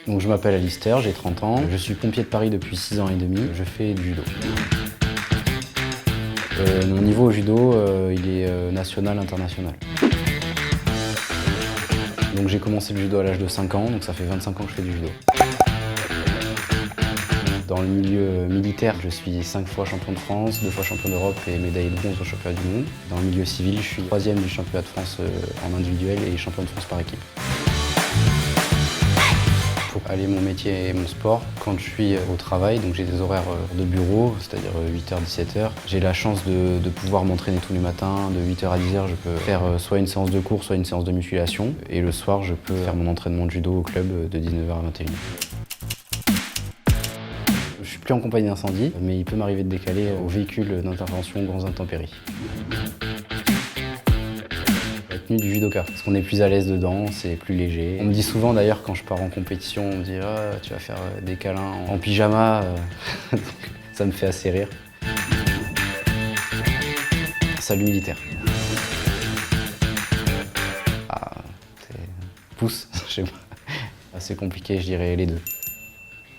Donc je m'appelle Alistair, j'ai 30 ans, je suis pompier de Paris depuis 6 ans et demi, je fais du judo. Mon niveau au judo, il est national, international. Donc j'ai commencé le judo à l'âge de 5 ans, donc ça fait 25 ans que je fais du judo. Dans le milieu militaire, je suis 5 fois champion de France, 2 fois champion d'Europe et médaille de bronze au championnat du monde. Dans le milieu civil, je suis 3e du championnat de France en individuel et champion de France par équipe. Pour allier mon métier et mon sport, quand je suis au travail, donc j'ai des horaires de bureau, c'est-à-dire 8h, 17h, j'ai la chance de pouvoir m'entraîner tous les matins, de 8h à 10h, je peux faire soit une séance de cours, soit une séance de musculation, et le soir, je peux faire mon entraînement de judo au club de 19h à 21h. Je suis plus en compagnie d'incendie, mais il peut m'arriver de décaler au véhicule d'intervention grandes intempéries. La tenue du judoka, parce qu'on est plus à l'aise dedans, c'est plus léger. On me dit souvent d'ailleurs quand je pars en compétition, on me dit ah, tu vas faire des câlins en pyjama, donc ça me fait assez rire. Salut militaire. Ah, c'est pouce, je sais pas. Assez compliqué, je dirais les deux.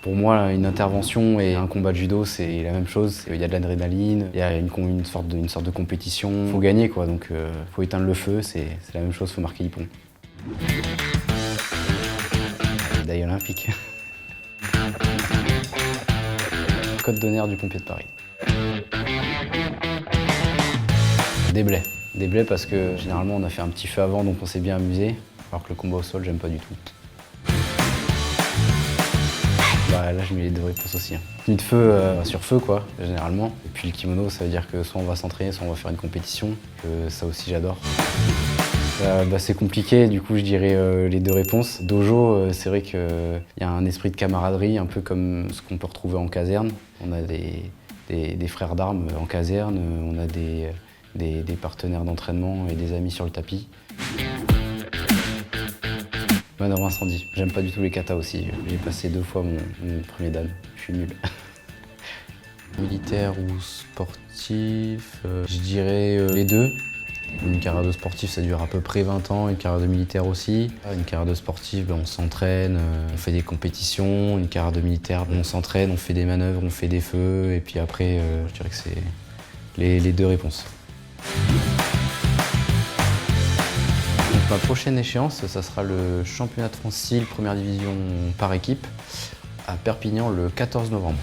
Pour moi, une intervention et un combat de judo, c'est la même chose. Il y a de l'adrénaline, il y a une sorte de compétition. Il faut gagner, quoi. Donc, faut éteindre le feu, c'est la même chose, il faut marquer l'hippon. Médaille olympique. Code d'honneur du pompier de Paris. Des blés. Des blés parce que généralement, on a fait un petit feu avant, donc on s'est bien amusé. Alors que le combat au sol, j'aime pas du tout. Bah, là, je mets les deux réponses aussi. Tenue de feu sur feu, quoi, généralement. Et puis le kimono, ça veut dire que soit on va s'entraîner, soit on va faire une compétition. Ça aussi, j'adore. C'est compliqué, du coup, je dirais les deux réponses. Dojo, c'est vrai qu'il y a un esprit de camaraderie, un peu comme ce qu'on peut retrouver en caserne. On a des frères d'armes en caserne, on a des partenaires d'entraînement et des amis sur le tapis. Manœuvre incendie. J'aime pas du tout les katas aussi. J'ai passé 2 fois mon premier dan. Je suis nul. Militaire ou sportif, je dirais les deux. Une carrière de sportif, ça dure à peu près 20 ans. Une carrière de militaire aussi. Une carrière de sportif, on s'entraîne, on fait des compétitions. Une carrière de militaire, on s'entraîne, on fait des manœuvres, on fait des feux. Et puis après, je dirais que c'est les deux réponses. Ma prochaine échéance, ça sera le championnat de France CIL première division par équipe à Perpignan le 14 novembre.